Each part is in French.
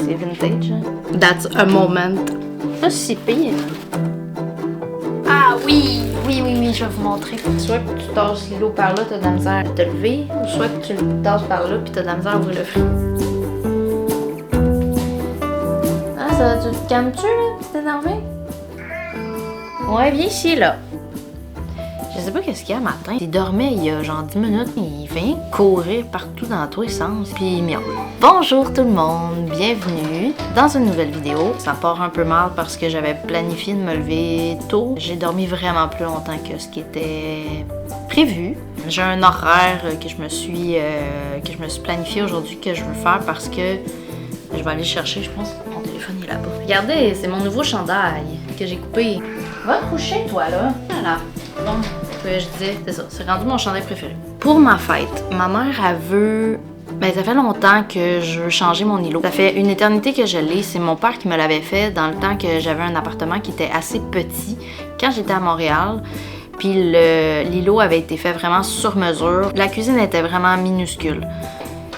c'est vintage. Hein. That's a moment. Pas si pire. Ah oui, je vais vous montrer. Soit que tu tasses l'eau par là, t'as de la misère à te lever, ou soit que tu le tasses par là, puis t'as de la misère à ouvrir le frigo. Ah, ça, tu te calmes-tu, là? T'es énervé? Ouais, viens ici, là. Je sais pas qu'est-ce qu'il y a matin. Il dormait il y a genre 10 minutes. Il vient courir partout dans tous les sens. Puis il miaule. Bonjour tout le monde, bienvenue dans une nouvelle vidéo. Ça part un peu mal parce que j'avais planifié de me lever tôt. J'ai dormi vraiment plus longtemps que ce qui était prévu. J'ai un horaire que je me suis planifié aujourd'hui que je veux faire parce que je vais aller chercher, je pense, mon téléphone est là-bas. Regardez, c'est mon nouveau chandail que j'ai coupé. Va te coucher, toi, là. Voilà. Bon, je disais, c'est ça, c'est rendu mon chandail préféré. Pour ma fête, ma mère, elle veut... Ben, ça fait longtemps que je veux changer mon îlot. Ça fait une éternité que je l'ai. C'est mon père qui me l'avait fait dans le temps que j'avais un appartement qui était assez petit quand j'étais à Montréal. Puis l'îlot avait été fait vraiment sur mesure. La cuisine était vraiment minuscule.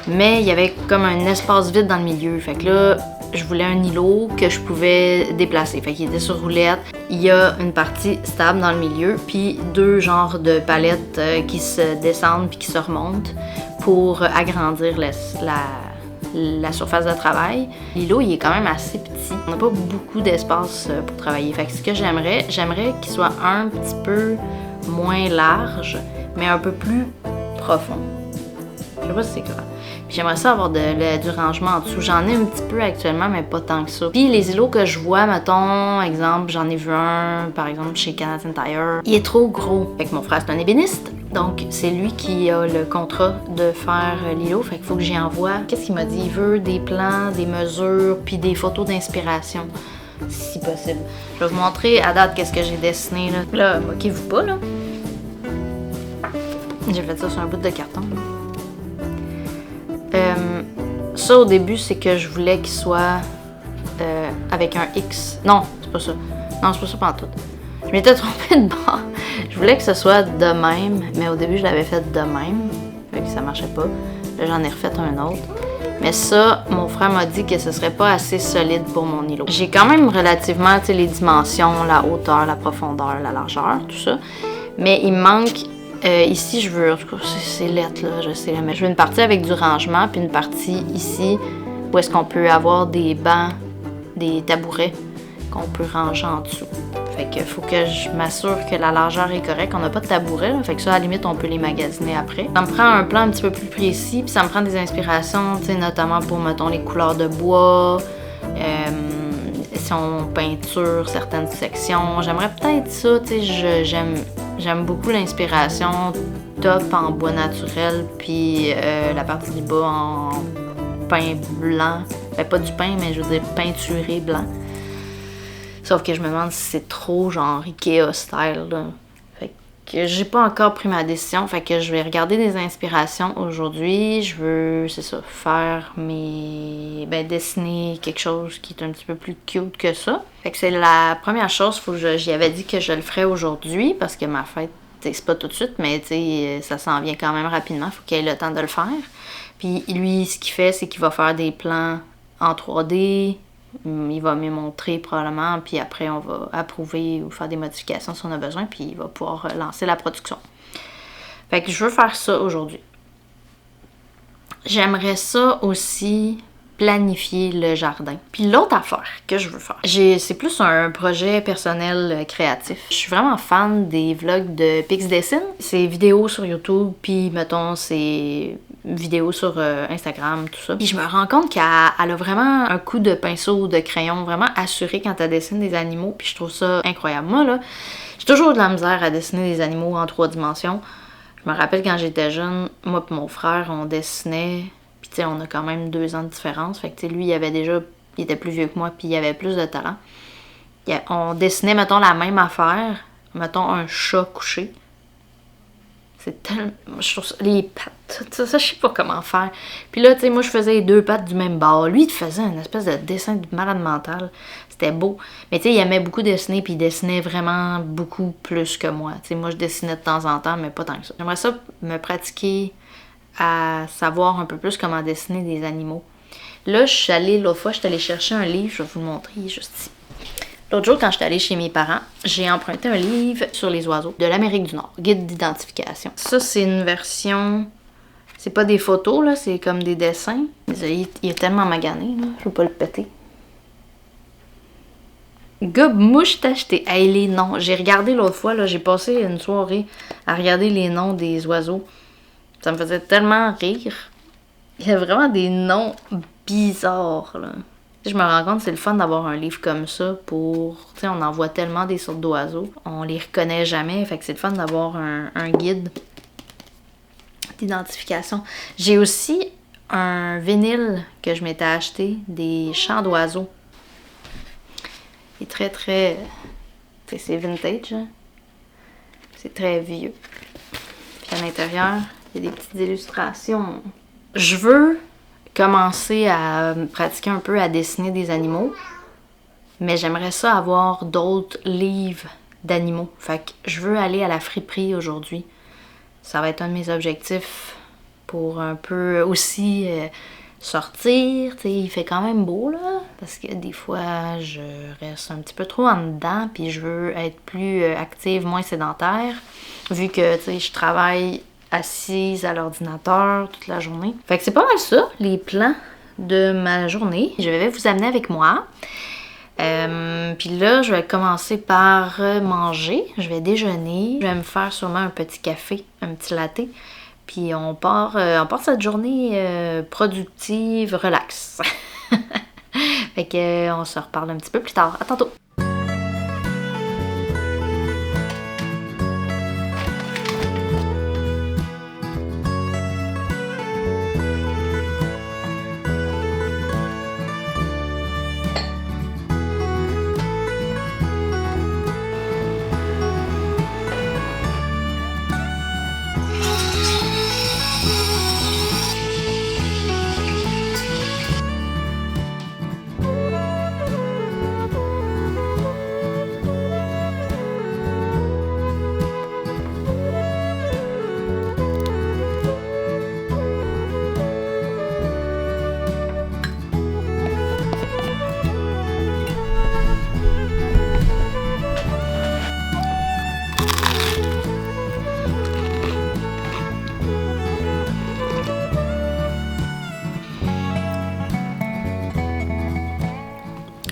Mais il y avait comme un espace vide dans le milieu. Fait que là, je voulais un îlot que je pouvais déplacer. Fait qu'il était sur roulette. Il y a une partie stable dans le milieu, puis deux genres de palettes qui se descendent puis qui se remontent pour agrandir la surface de travail. L'îlot, il est quand même assez petit. On n'a pas beaucoup d'espace pour travailler. Fait que ce que j'aimerais qu'il soit un petit peu moins large, mais un peu plus profond. Je sais pas si c'est clair. Puis j'aimerais ça avoir du rangement en dessous. J'en ai un petit peu actuellement, mais pas tant que ça. Puis les îlots que je vois, mettons, exemple, j'en ai vu un, par exemple, chez Canadian Tire. Il est trop gros. Fait que mon frère, c'est un ébéniste. Donc, c'est lui qui a le contrat de faire l'îlot. Fait qu'il faut que j'y envoie. Qu'est-ce qu'il m'a dit? Il veut des plans, des mesures, puis des photos d'inspiration, si possible. Je vais vous montrer à date qu'est-ce que j'ai dessiné, là. Là, moquez-vous pas, là. J'ai fait ça sur un bout de carton, là. Ça au début c'est que je voulais qu'il soit avec un X. Non, c'est pas ça. Non, c'est pas ça pantoute. Je m'étais trompée de bord. Je voulais que ce soit de même, mais au début je l'avais fait de même. Fait que ça marchait pas. Là j'en ai refait un autre. Mais ça, mon frère m'a dit que ce serait pas assez solide pour mon îlot. J'ai quand même relativement les dimensions, la hauteur, la profondeur, la largeur, tout ça. Mais il me manque... ici, je veux, en tout cas, c'est lettre là, je sais, mais je veux une partie avec du rangement, puis une partie ici où est-ce qu'on peut avoir des bancs, des tabourets qu'on peut ranger en dessous. Fait que faut que je m'assure que la largeur est correcte. On n'a pas de tabouret, là, fait que ça, à la limite, on peut les magasiner après. Ça me prend un plan un petit peu plus précis, puis ça me prend des inspirations, tu sais, notamment pour, mettons, les couleurs de bois, si on peinture certaines sections. J'aimerais peut-être ça, tu sais, j'aime beaucoup l'inspiration top en bois naturel, puis la partie du bas en pain blanc. Ben, pas du pain, mais je veux dire peinturé blanc. Sauf que je me demande si c'est trop genre Ikea style, là. Fait que j'ai pas encore pris ma décision, fait que je vais regarder des inspirations aujourd'hui. Je veux, c'est ça, faire dessiner quelque chose qui est un petit peu plus cute que ça. Fait que c'est la première chose, j'y avais dit que je le ferais aujourd'hui, parce que ma fête, c'est pas tout de suite, mais ça s'en vient quand même rapidement, faut qu'il ait le temps de le faire. Puis lui, ce qu'il fait, c'est qu'il va faire des plans en 3D, il va me montrer probablement, puis après on va approuver ou faire des modifications si on a besoin, puis il va pouvoir lancer la production. Fait que je veux faire ça aujourd'hui. J'aimerais ça aussi planifier le jardin. Puis l'autre affaire que je veux faire, c'est plus un projet personnel créatif. Je suis vraiment fan des vlogs de Pixdessine. C'est vidéos sur YouTube, puis mettons c'est vidéos sur Instagram, tout ça. Puis je me rends compte qu'elle a vraiment un coup de pinceau ou de crayon vraiment assuré quand elle dessine des animaux, puis je trouve ça incroyable. Moi là, j'ai toujours de la misère à dessiner des animaux en 3 dimensions. Je me rappelle quand j'étais jeune, moi et mon frère, on dessinait. Puis, tu sais, on a quand même 2 ans de différence. Fait que, tu sais, lui, il était plus vieux que moi, puis il avait plus de talent. On dessinait, mettons, la même affaire. Mettons, un chat couché. C'est tellement... Je trouve ça... Les pattes, tout ça, je sais pas comment faire. Puis là, tu sais, moi, je faisais les 2 pattes du même bord. Lui, il faisait une espèce de dessin de malade mental. C'était beau. Mais, tu sais, il aimait beaucoup dessiner, puis il dessinait vraiment beaucoup plus que moi. Tu sais, moi, je dessinais de temps en temps, mais pas tant que ça. J'aimerais ça me pratiquer à savoir un peu plus comment dessiner des animaux. Là, l'autre fois, je suis allée chercher un livre, je vais vous le montrer, il est juste ici. L'autre jour, quand j'étais allée chez mes parents, j'ai emprunté un livre sur les oiseaux de l'Amérique du Nord, guide d'identification. Ça, c'est une version... C'est pas des photos, là, c'est comme des dessins. Il est tellement magané, là, je veux pas le péter. Gob mouche t'acheter. Hey, les noms. J'ai regardé l'autre fois, là, j'ai passé une soirée à regarder les noms des oiseaux. Ça me faisait tellement rire. Il y a vraiment des noms bizarres, là. Je me rends compte que c'est le fun d'avoir un livre comme ça pour... Tu sais, on en voit tellement des sortes d'oiseaux. On les reconnaît jamais, fait que c'est le fun d'avoir un guide d'identification. J'ai aussi un vinyle que je m'étais acheté, des chants d'oiseaux. Il est très, très... C'est vintage, hein? C'est très vieux. Puis à l'intérieur, il y a des petites illustrations. Je veux commencer à pratiquer un peu à dessiner des animaux, mais j'aimerais ça avoir d'autres livres d'animaux. Fait que je veux aller à la friperie aujourd'hui. Ça va être un de mes objectifs pour un peu aussi sortir. T'sais, il fait quand même beau, là, parce que des fois, je reste un petit peu trop en dedans, puis je veux être plus active, moins sédentaire, vu que, tu sais, je travaille assise à l'ordinateur toute la journée. Fait que c'est pas mal ça, les plans de ma journée. Je vais vous amener avec moi. Puis là, je vais commencer par manger. Je vais déjeuner. Je vais me faire sûrement un petit café, un petit latte. Puis on part cette journée productive, relax. Fait que on se reparle un petit peu plus tard. À tantôt!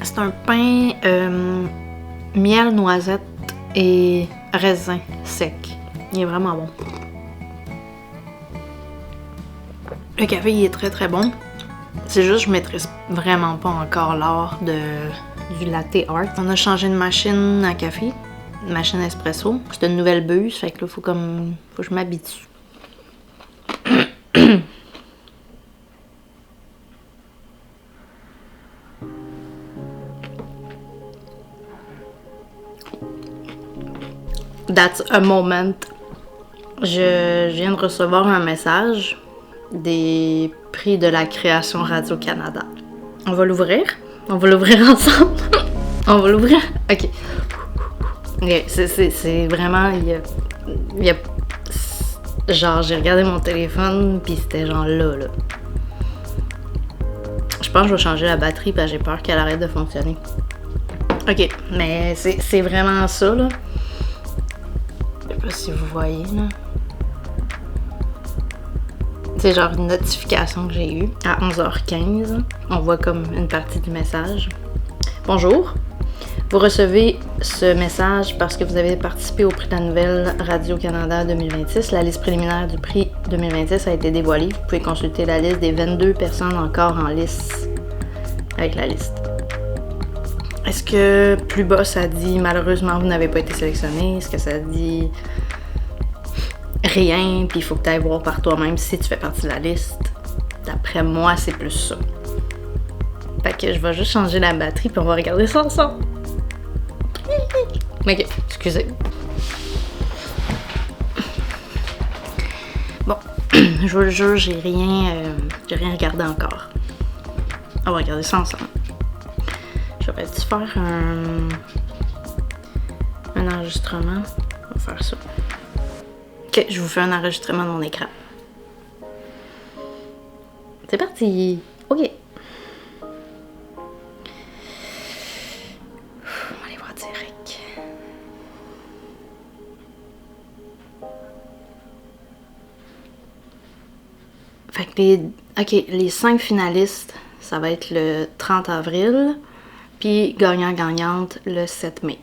C'est un pain miel, noisette et raisin sec. Il est vraiment bon. Le café, il est très très bon. C'est juste que je maîtrise vraiment pas encore l'art du latte art. On a changé de machine à café, une machine espresso. C'est une nouvelle buse, fait que là, faut que je m'habitue. That's a moment. Je viens de recevoir un message des prix de la création Radio-Canada. On va l'ouvrir? On va l'ouvrir ensemble? On va l'ouvrir? Ok. Okay, c'est vraiment... Il y a... Genre, j'ai regardé mon téléphone, puis c'était genre là. Je pense que je vais changer la batterie, parce que j'ai peur qu'elle arrête de fonctionner. Ok, mais c'est vraiment ça, là. Je sais pas si vous voyez, là. C'est genre une notification que j'ai eue à 11h15. On voit comme une partie du message. Bonjour. Vous recevez ce message parce que vous avez participé au prix de la nouvelle Radio-Canada 2026. La liste préliminaire du prix 2026 a été dévoilée. Vous pouvez consulter la liste des 22 personnes encore en lice avec la liste. Est-ce que plus bas ça dit malheureusement vous n'avez pas été sélectionné? Est-ce que ça dit rien puis il faut que tu ailles voir par toi-même si tu fais partie de la liste? D'après moi, c'est plus ça. Fait que je vais juste changer la batterie puis on va regarder ça ensemble. Ok, excusez. Bon, je vous le jure, j'ai rien regardé encore. On va regarder ça ensemble. Je vais te faire un enregistrement. On va faire ça. Ok, je vous fais un enregistrement de mon écran. C'est parti! Ok. Les 5 finalistes, ça va être le 30 avril, puis gagnant-gagnante le 7 mai.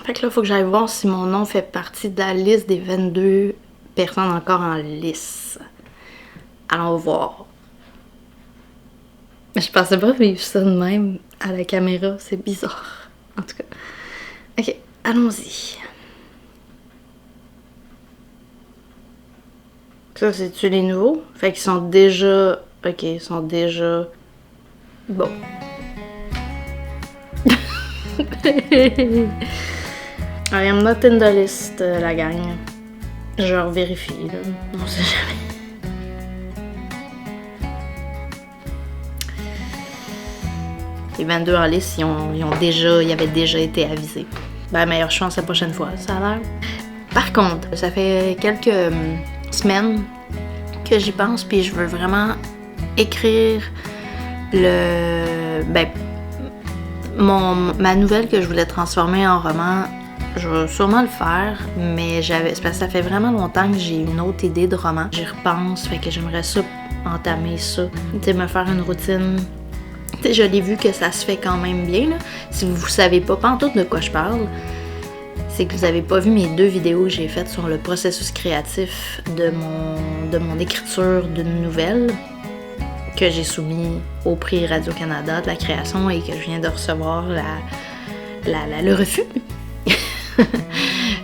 Fait que là, il faut que j'aille voir si mon nom fait partie de la liste des 22 personnes encore en lice. Allons voir. Je pensais pas vivre ça de même à la caméra, c'est bizarre. En tout cas. Ok, allons-y. Ça, c'est-tu les nouveaux? Fait qu'ils sont déjà... Ok, ils sont déjà... Bon. I am not in the list, la gang. Je revérifie, là. On sait jamais. Les 22 en liste, ils avaient déjà été avisés. Ben, meilleure chance la prochaine fois, ça a l'air. Par contre, ça fait quelques semaines que j'y pense, puis je veux vraiment écrire ma nouvelle que je voulais transformer en roman. Je vais sûrement le faire, mais c'est parce que ça fait vraiment longtemps que j'ai une autre idée de roman. J'y repense, fait que j'aimerais ça entamer ça. Tu sais, me faire une routine. Tu sais, je l'ai vu que ça se fait quand même bien, là. Si vous savez pas pantoute de quoi je parle, c'est que vous avez pas vu mes 2 vidéos que j'ai faites sur le processus créatif de mon écriture d'une nouvelle que j'ai soumis au prix Radio-Canada de la création et que je viens de recevoir le refus.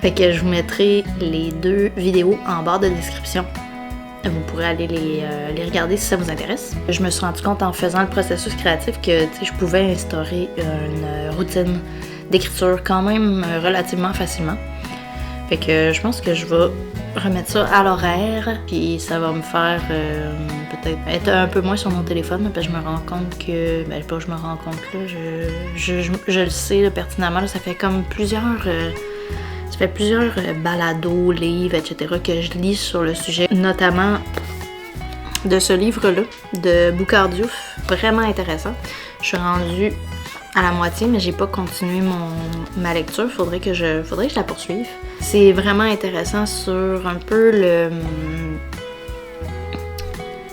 Fait que je vous mettrai les 2 vidéos en barre de description. Vous pourrez aller les regarder si ça vous intéresse. Je me suis rendu compte en faisant le processus créatif que je pouvais instaurer une routine d'écriture quand même relativement facilement. Fait que je pense que je vais remettre ça à l'horaire, puis ça va me faire peut-être être un peu moins sur mon téléphone, parce que je me rends compte que... Ben, pas je me rends compte, là, je le sais là, pertinemment, là, ça fait comme plusieurs balados, livres, etc. que je lis sur le sujet, notamment de ce livre-là, de Boucard Diouf, vraiment intéressant. Je suis rendue à la moitié, mais j'ai pas continué ma lecture. Faudrait que je la poursuive. C'est vraiment intéressant sur un peu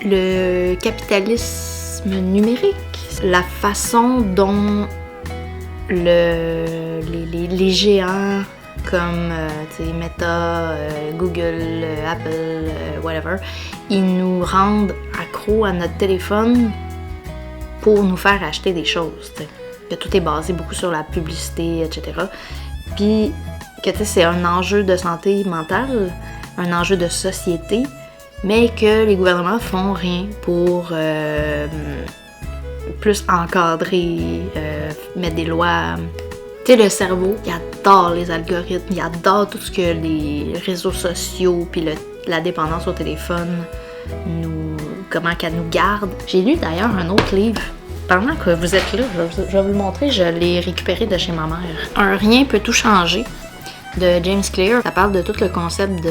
le capitalisme numérique, la façon dont les géants comme Meta, Google, Apple, whatever, ils nous rendent accros à notre téléphone pour nous faire acheter des choses, t'sais. Que tout est basé beaucoup sur la publicité, etc. Puis que c'est un enjeu de santé mentale, un enjeu de société, mais que les gouvernements font rien pour plus encadrer, mettre des lois. Tu sais, le cerveau, il adore les algorithmes, il adore tout ce que les réseaux sociaux puis la dépendance au téléphone comment qu'elle nous garde. J'ai lu d'ailleurs un autre livre. Pendant que vous êtes là, je vais vous le montrer, je l'ai récupéré de chez ma mère. Un rien peut tout changer de James Clear. Ça parle de tout le concept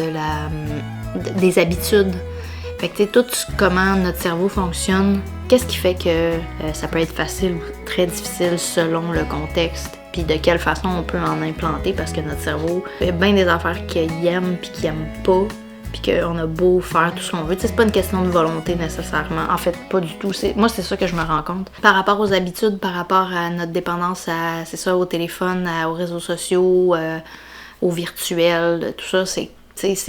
des habitudes. Fait que tu sais, tout comment notre cerveau fonctionne, qu'est-ce qui fait que ça peut être facile ou très difficile selon le contexte, puis de quelle façon on peut en implanter, parce que notre cerveau fait bien des affaires qu'il aime puis qu'il aime pas, puis qu'on a beau faire tout ce qu'on veut. C'est pas une question de volonté nécessairement. En fait, pas du tout. Moi, c'est ça que je me rends compte. Par rapport aux habitudes, par rapport à notre dépendance au téléphone, aux réseaux sociaux, au virtuel, tout ça, c'est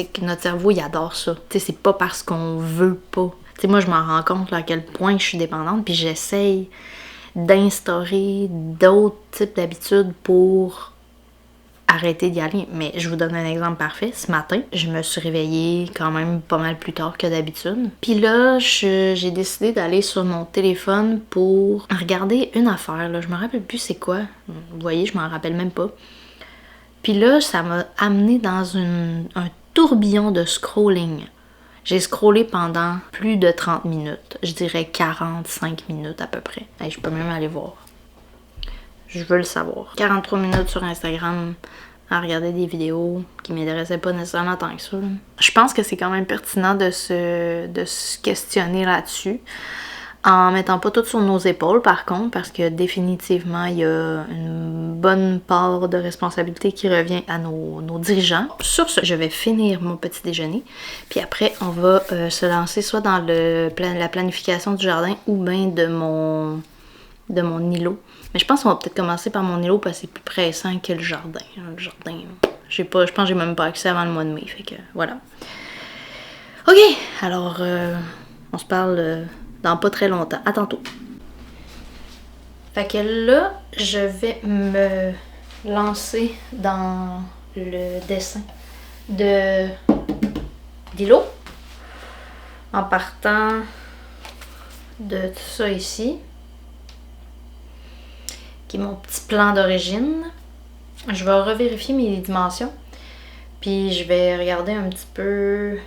que notre cerveau, il adore ça. C'est pas parce qu'on veut pas. Moi, je m'en rends compte là, à quel point je suis dépendante, puis j'essaye d'instaurer d'autres types d'habitudes pour arrêter d'y aller. Mais je vous donne un exemple parfait. Ce matin, je me suis réveillée quand même pas mal plus tard que d'habitude. Puis là, j'ai décidé d'aller sur mon téléphone pour regarder une affaire. Là. Je me rappelle plus c'est quoi. Vous voyez, je m'en rappelle même pas. Puis là, ça m'a amené dans un tourbillon de scrolling. J'ai scrollé pendant plus de 30 minutes. Je dirais 45 minutes à peu près. Hey, je peux même aller voir. Je veux le savoir. 43 minutes sur Instagram à regarder des vidéos qui m'intéressaient pas nécessairement tant que ça. Je pense que c'est quand même pertinent de se questionner là-dessus. En mettant pas tout sur nos épaules par contre, parce que définitivement il y a une bonne part de responsabilité qui revient à nos dirigeants. Sur ce, je vais finir mon petit déjeuner, puis après on va se lancer soit dans la planification du jardin ou bien de mon îlot. Mais je pense qu'on va peut-être commencer par mon îlot parce que c'est plus pressant que le jardin. Le jardin, je pense que j'ai même pas accès avant le mois de mai, fait que voilà. Ok, alors on se parle dans pas très longtemps. À tantôt. Fait que là, je vais me lancer dans le dessin d'îlot en partant de tout ça ici, qui est mon petit plan d'origine. Je vais revérifier mes dimensions, puis je vais regarder un petit peu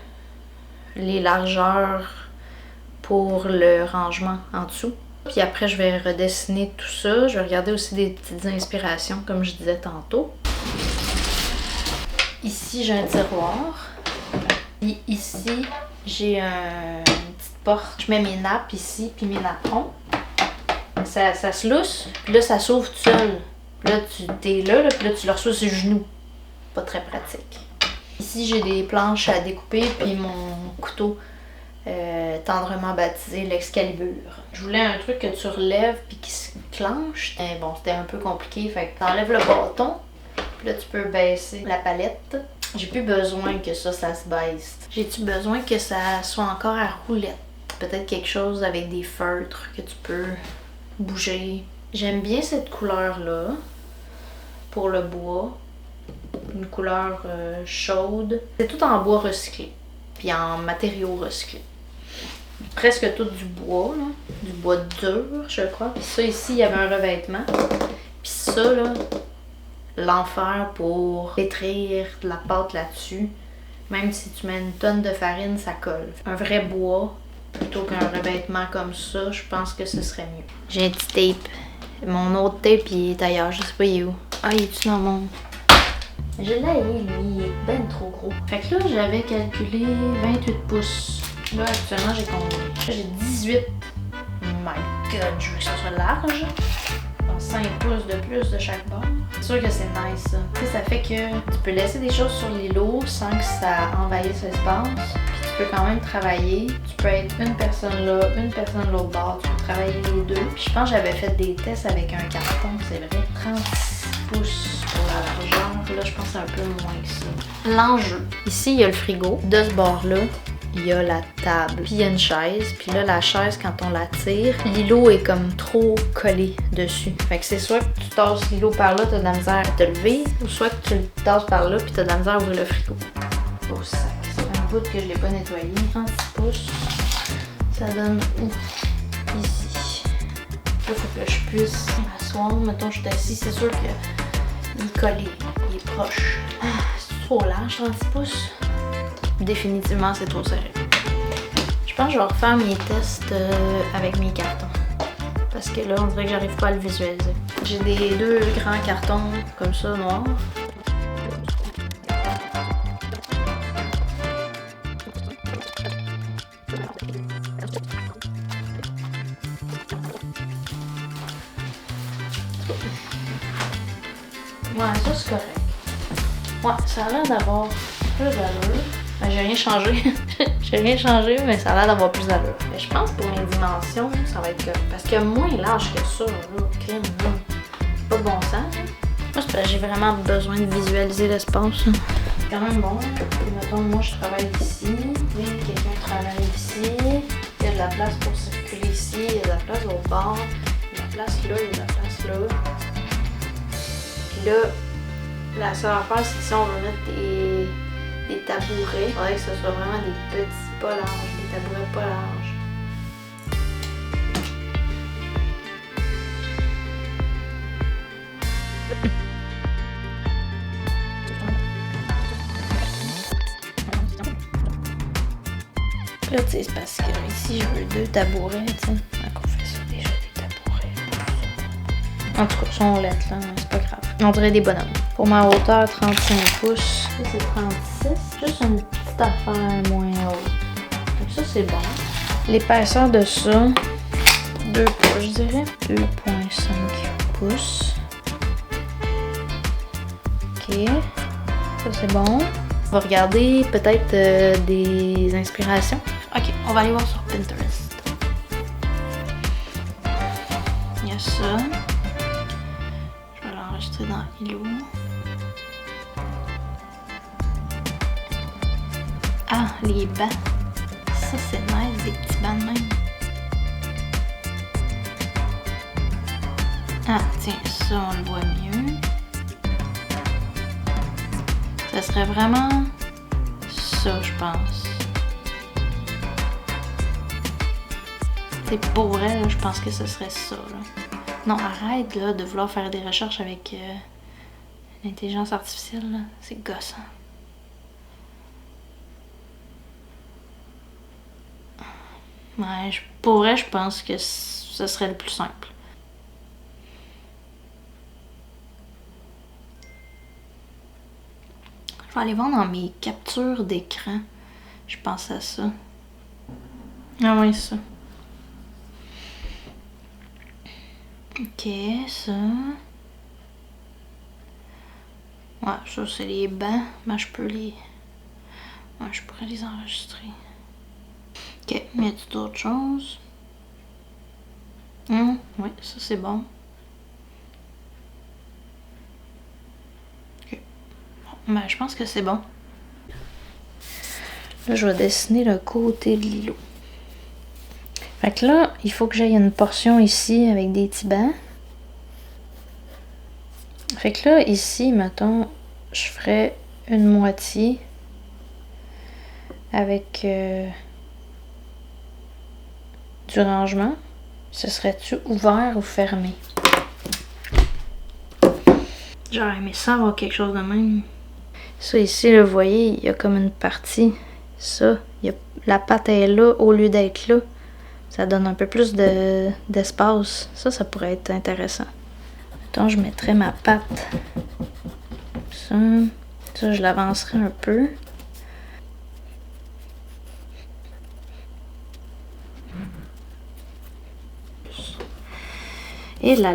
les largeurs pour le rangement en dessous. Puis après, je vais redessiner tout ça. Je vais regarder aussi des petites inspirations, comme je disais tantôt. Ici, j'ai un tiroir. Puis ici, j'ai une petite porte. Je mets mes nappes ici, puis mes napperons. Ça se lousse, puis là, ça s'ouvre tout seul. Puis là, t'es là, puis là, tu le reçois sur le genou. Pas très pratique. Ici, j'ai des planches à découper, puis mon couteau tendrement baptisé l'Excalibur. Je voulais un truc que tu relèves puis qui se clenche. Bon, c'était un peu compliqué, fait que t'enlèves le bâton, puis là, tu peux baisser la palette. J'ai plus besoin que ça se baisse. J'ai-tu besoin que ça soit encore à roulette? Peut-être quelque chose avec des feutres que tu peux bouger. J'aime bien cette couleur-là pour le bois. Une couleur chaude. C'est tout en bois recyclé, puis en matériaux recyclés. Presque tout du bois, là. Du bois dur, je crois. Puis ça ici, il y avait un revêtement. Puis ça, là, l'enfer pour pétrir de la pâte là-dessus. Même si tu mets une tonne de farine, ça colle. Un vrai bois, plutôt qu'un revêtement comme ça, je pense que ce serait mieux. J'ai un petit tape. Mon autre tape, il est ailleurs, je sais pas il est où. Ah, il est-tu dans mon... Je l'ai, lui, il est ben trop gros. Fait que là, j'avais calculé 28 pouces. Là, actuellement, j'ai combien? J'ai 18. My God, je veux que ça soit large. Donc 5 pouces de plus de chaque bord. C'est sûr que c'est nice, ça. Tu sais, ça fait que tu peux laisser des choses sur l'îlot sans que ça envahisse l'espace. Puis tu peux quand même travailler. Tu peux être une personne là, une personne de l'autre bord. Tu peux travailler les deux. Puis je pense que j'avais fait des tests avec un carton, c'est vrai. 36 pouces pour la largeur. Là, je pense que c'est un peu moins que ça. L'enjeu. Ici, il y a le frigo. De ce bord-là, il y a la table, puis il y a une chaise, puis là la chaise quand on la tire, l'îlot est comme trop collé dessus. Fait que c'est soit que tu tasses l'îlot par là, t'as de la misère à te lever, ou soit que tu le tasses par là, puis t'as de la misère à ouvrir le frigo. Oh sac, ça fait un bout que je l'ai pas nettoyé. 36 pouces, ça donne où? Ici. Là, faut que je puisse m'asseoir. Mettons, je suis assis, c'est sûr qu'il est collé, il est proche. Ah, c'est trop large, 36 pouces. Définitivement, c'est trop serré. Je pense que je vais refaire mes tests avec mes cartons. Parce que là, on dirait que j'arrive pas à le visualiser. J'ai deux grands cartons comme ça, noirs. Ouais, ça c'est correct. Ouais, ça a l'air d'avoir plus d'allure. Ben, j'ai rien changé. J'ai rien changé, mais ça a l'air d'avoir plus d'allure. Mais je pense que pour mes dimensions, ça va être correct. Parce que moins large que ça, là, crème, là. C'est pas de bon sens, là. Moi, c'est parce que j'ai vraiment besoin de visualiser l'espace. C'est quand même bon. Et mettons, moi, je travaille ici. Oui, quelqu'un travaille ici. Il y a de la place pour circuler ici. Il y a de la place au bord. Il y a de la place là. Il y a de la place là. Puis là, la seule affaire, c'est que si on veut mettre des tabourets, il faudrait que ce soit vraiment des petits pas larges, des tabourets pas larges. Là, tu sais, c'est parce que ici, je veux 2 tabourets, tu sais. Donc, on fait ça déjà, des tabourets. En tout cas, ils sont lettres, là, c'est pas grave. On dirait des bonhommes. Pour ma hauteur, 35 pouces. Ça, c'est 36. Juste une petite affaire moins haute. Donc ça, c'est bon. L'épaisseur de ça, 2 pouces, je dirais. 2,5 pouces. Ok. Ça, c'est bon. On va regarder peut-être des inspirations. Ok, on va aller voir sur Pinterest. Il y a ça. Je vais l'enregistrer dans Hello. Ah, les bancs. Ça, c'est nice, des petits bancs de même. Ah, tiens, ça, on le voit mieux. Ça serait vraiment ça, je pense. C'est pour vrai, là, je pense que ce serait ça, là. Non, arrête, là, de vouloir faire des recherches avec l'intelligence artificielle, là. C'est gossant. Ouais, pour vrai, je pense que ce serait le plus simple. Je vais aller voir dans mes captures d'écran. Je pense à ça. Ah oui, ça. Ok, ça. Ouais, ça c'est les bancs. Mais je peux les... Ouais, je pourrais les enregistrer. Ok, y a-t-il d'autres choses? Oui, ça c'est bon. Ok. Bon, ben, je pense que c'est bon. Là, je vais dessiner le côté de l'îlot. Fait que là, il faut que j'aille une portion ici avec des petits bancs. Fait que là, ici, mettons, je ferais une moitié avec du rangement. Ce serait-tu ouvert ou fermé? J'aurais aimé ça avoir quelque chose de même. Ça ici, là, vous voyez, il y a comme une partie. Ça, la patte est là au lieu d'être là. Ça donne un peu plus d'espace. Ça pourrait être intéressant. Mettons, je mettrais ma patte. Ça, je l'avancerai un peu. Et là,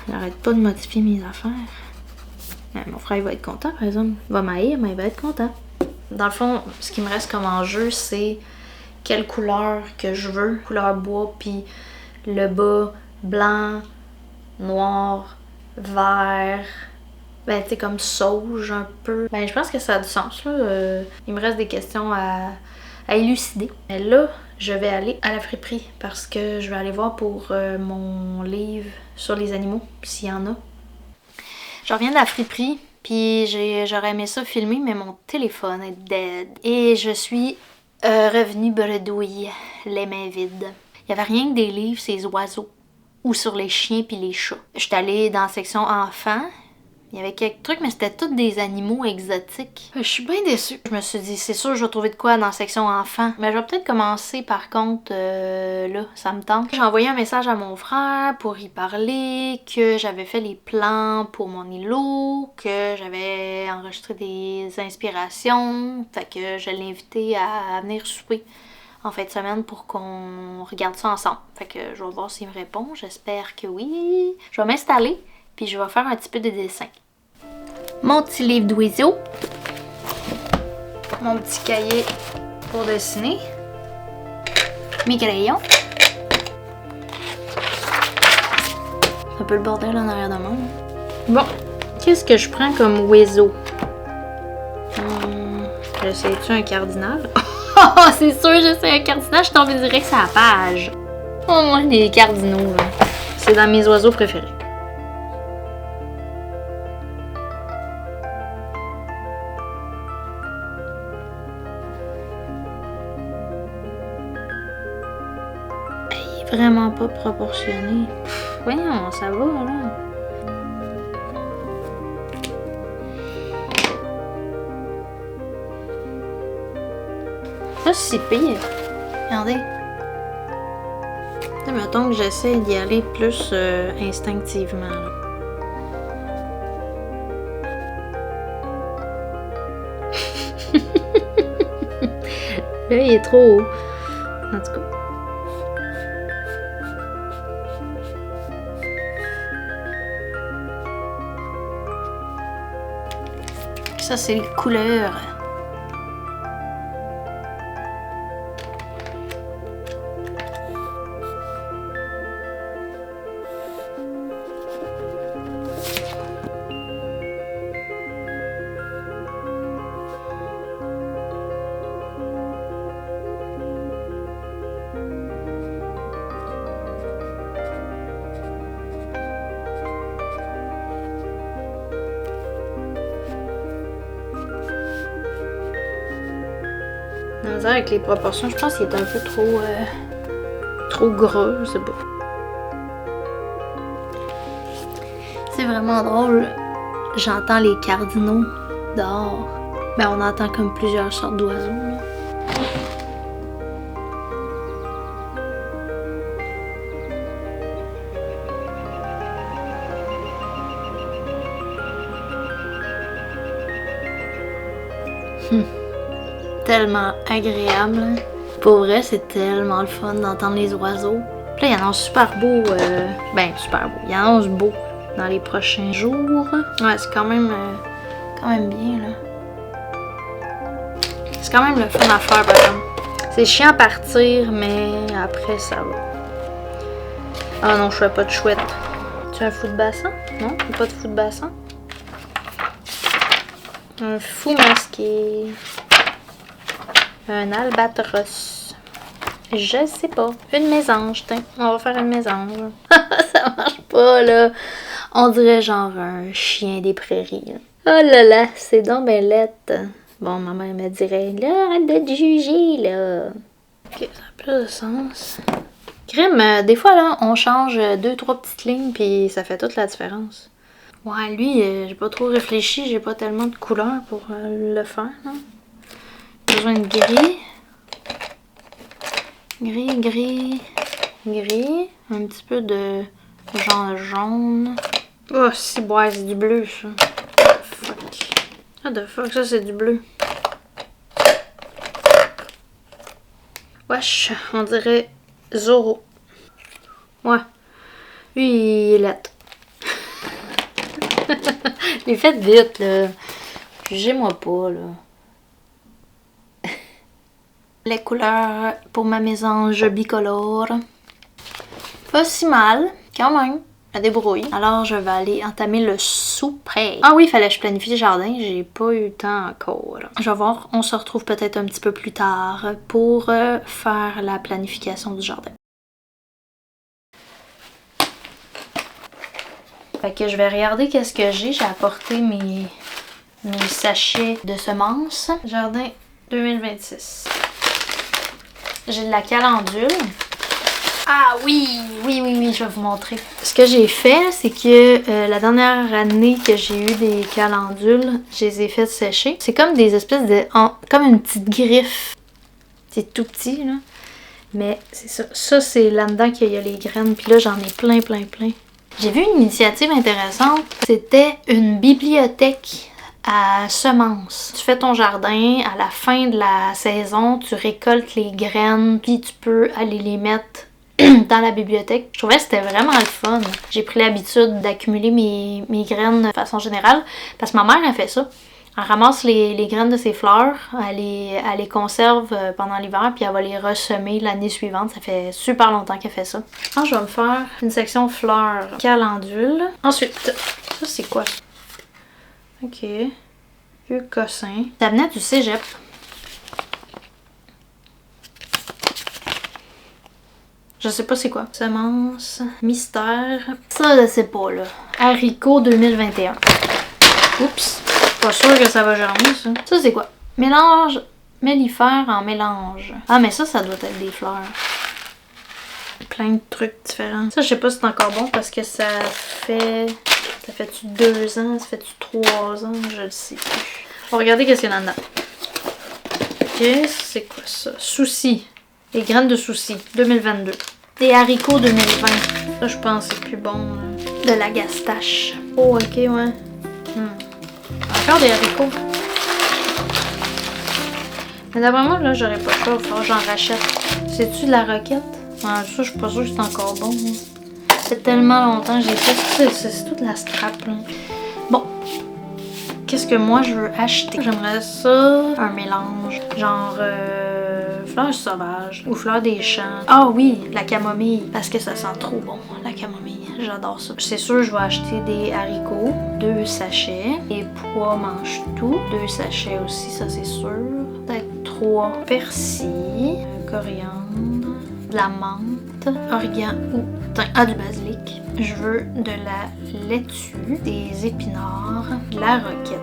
j'arrête pas de modifier mes affaires. Mon frère, il va être content, par exemple. Il va m'haïr, mais il va être content. Dans le fond, ce qui me reste comme enjeu, c'est quelle couleur que je veux. Couleur bois, puis le bas blanc, noir, vert. Ben, tu sais, comme sauge un peu. Ben, je pense que ça a du sens, là. Il me reste des questions à élucider. Mais là, je vais aller à la friperie parce que je vais aller voir pour mon livre sur les animaux, s'il y en a. Je reviens de la friperie, puis j'aurais aimé ça filmer, mais mon téléphone est dead. Et je suis revenue bredouille, les mains vides. Il n'y avait rien que des livres, ces oiseaux, ou sur les chiens puis les chats. J'étais allée dans la section enfants. Il y avait quelques trucs, mais c'était tous des animaux exotiques. Je suis bien déçue. Je me suis dit, c'est sûr, je vais trouver de quoi dans la section enfants. Mais je vais peut-être commencer, par contre, là, ça me tente. J'ai envoyé un message à mon frère pour y parler, que j'avais fait les plans pour mon îlot, que j'avais enregistré des inspirations. Fait que je l'ai invité à venir souper en fin de semaine pour qu'on regarde ça ensemble. Fait que je vais voir s'il me répond. J'espère que oui. Je vais m'installer, puis je vais faire un petit peu de dessin. Mon petit livre d'oiseaux. Mon petit cahier pour dessiner. Mes crayons. C'est un peu le bordel en arrière de moi. Bon, qu'est-ce que je prends comme oiseau? J'essaie-tu un cardinal? Oh, c'est sûr, j'essaie un cardinal. Je tombe direct sur la page. Oh, moi, les cardinaux, là. C'est dans mes oiseaux préférés. Vraiment pas proportionné. Voyons, ça va, là. Pas si pire. Regardez. Là, mettons que j'essaie d'y aller plus instinctivement, là. Là, il est trop haut. En tout cas. Ça, c'est les couleurs. Avec les proportions, je pense qu'il est un peu trop gras, je sais pas. C'est vraiment drôle. J'entends les cardinaux dehors. Ben, on entend comme plusieurs sortes d'oiseaux. Tellement agréable. Pour vrai, c'est tellement le fun d'entendre les oiseaux. Puis là, il annonce super beau. Ben, super beau. Il annonce beau dans les prochains jours. Ouais, c'est quand même bien, là. C'est quand même le fun à faire, par exemple. C'est chiant à partir, mais après, ça va. Ah non, je fais pas de chouette. Tu as un fou de bassin? Non? Pas de fou de bassin? Un fou masqué. Un albatros. Je sais pas. Une mésange, tiens. On va faire une mésange. Ça marche pas, là. On dirait genre un chien des prairies. Là. Oh là là, c'est donc ben lettre. Bon, ma mère me dirait, là, arrête de te juger, là. Ok, ça a plus de sens. Crime, des fois, là, on change 2-3 petites lignes, puis ça fait toute la différence. Ouais, lui, j'ai pas trop réfléchi. J'ai pas tellement de couleurs pour le faire, là. Besoin de gris. Gris. Un petit peu de genre jaune. Oh, si, bois, c'est du bleu, ça. Fuck. What the fuck, ça, c'est du bleu. Wesh, on dirait Zoro. Ouais. Lui, il est laid. Les faites vite, là. Jugez-moi pas, là. Les couleurs pour ma mésange bicolore. Pas si mal, quand même. Je débrouille. Alors, je vais aller entamer le souper. Ah oui, il fallait que je planifie le jardin. J'ai pas eu le temps encore. Je vais voir, on se retrouve peut-être un petit peu plus tard pour faire la planification du jardin. Fait que je vais regarder qu'est-ce que j'ai. J'ai apporté mes sachets de semences. Jardin 2026. J'ai de la calendule. Ah oui, je vais vous montrer. Ce que j'ai fait, c'est que la dernière année que j'ai eu des calendules, je les ai fait sécher. C'est comme des espèces de... comme une petite griffe. C'est tout petit, là. Mais c'est ça. Ça, c'est là-dedans qu'il y a les graines. Puis là, j'en ai plein. J'ai vu une initiative intéressante. C'était une bibliothèque à semences. Tu fais ton jardin, à la fin de la saison, tu récoltes les graines, puis tu peux aller les mettre dans la bibliothèque. Je trouvais que c'était vraiment le fun. J'ai pris l'habitude d'accumuler mes graines de façon générale, parce que ma mère a fait ça. Elle ramasse les graines de ses fleurs, elle les conserve pendant l'hiver, puis elle va les ressemer l'année suivante. Ça fait super longtemps qu'elle fait ça. Alors, je vais me faire une section fleurs calendule. Ensuite, ça c'est quoi? Ok. Vieux cossin. Ça venait du cégep. Je sais pas c'est quoi. Semence. Mystère. Ça, je sais pas, là. Haricot 2021. Oups. Pas sûr que ça va germer, ça. Ça, c'est quoi? Mélange mellifère en mélange. Ah, mais ça doit être des fleurs. Plein de trucs différents. Ça, je sais pas si c'est encore bon parce que ça fait... Ça fait-tu 2 ans? Ça fait-tu 3 ans? Je le sais plus. On va regarder qu'est-ce qu'il y a là-dedans. Ok, c'est quoi ça? Souci. Les graines de souci. 2022. Des haricots 2020. Ça, je pense que c'est plus bon. De la gastache. Oh, ok, ouais. Encore des haricots. Mais d'après moi, là, j'aurais pas le choix. Il va falloir que j'en rachète. C'est-tu de la roquette? Ça, je suis pas sûre que c'est encore bon. Ça fait tellement longtemps que j'ai fait. C'est toute la scrap, là. Bon. qu'est-ce que moi je veux acheter? J'aimerais ça, un mélange, genre fleurs sauvages ou fleurs des champs. Ah oui, la camomille, parce que ça sent trop bon, la camomille. J'adore ça. C'est sûr, je vais acheter des haricots, 2 sachets. Les pois mangent tout, 2 sachets aussi, ça c'est sûr. Peut-être 3 persil, coriandre, de la menthe, origan ou du basilic. Je veux de la laitue, des épinards, de la roquette.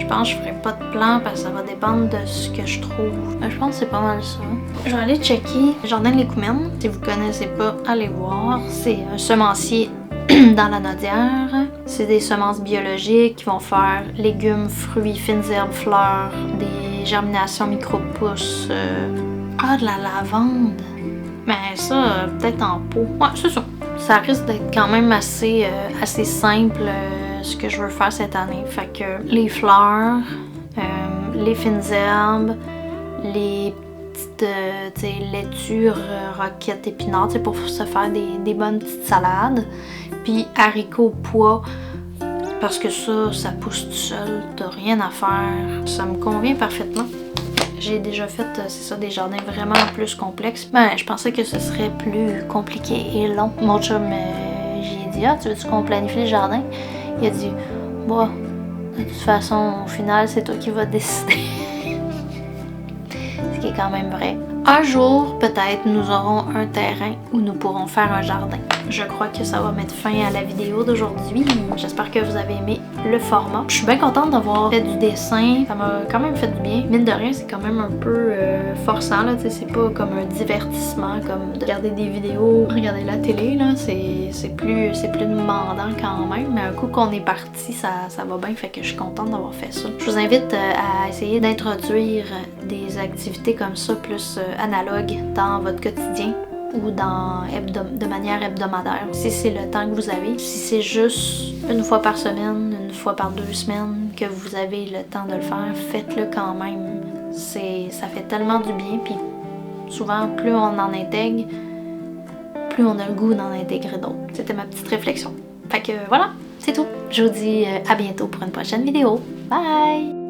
Je pense que je ferai pas de plan parce que ça va dépendre de ce que je trouve. Je pense que c'est pas mal ça. Je vais aller checker Jardin Lécoumène. Si vous connaissez pas, allez voir. C'est un semencier dans la Nodière. C'est des semences biologiques qui vont faire légumes, fruits, fines herbes, fleurs, des germinations micro-pousses. De la lavande. Mais ça, peut-être en pot. Ouais, c'est ça. Ça risque d'être quand même assez simple ce que je veux faire cette année. Fait que les fleurs, les fines herbes, les petites laitures, roquettes, épinards, pour se faire des bonnes petites salades. Puis haricots, pois, parce que ça pousse tout seul, t'as rien à faire. Ça me convient parfaitement. J'ai déjà fait, c'est ça, des jardins vraiment plus complexes. Je pensais que ce serait plus compliqué et long. Mon chum, j'ai dit, tu veux-tu qu'on planifie le jardin? Il a dit, de toute façon, au final, c'est toi qui vas décider. Ce qui est quand même vrai. Un jour, peut-être, nous aurons un terrain où nous pourrons faire un jardin. Je crois que ça va mettre fin à la vidéo d'aujourd'hui. J'espère que vous avez aimé le format. Je suis bien contente d'avoir fait du dessin. Ça m'a quand même fait du bien. Mine de rien, c'est quand même un peu forçant, là. C'est pas comme un divertissement, comme de regarder des vidéos, regarder la télé, là. C'est plus demandant quand même. Mais un coup qu'on est parti, ça va bien. Fait que je suis contente d'avoir fait ça. Je vous invite à essayer d'introduire des activités comme ça, plus analogues dans votre quotidien ou de manière hebdomadaire. Si c'est le temps que vous avez, si c'est juste une fois par semaine, une fois par 2 semaines que vous avez le temps de le faire, faites-le quand même. Ça fait tellement du bien, puis souvent, plus on en intègre, plus on a le goût d'en intégrer d'autres. C'était ma petite réflexion. Fait que voilà, c'est tout. Je vous dis à bientôt pour une prochaine vidéo. Bye!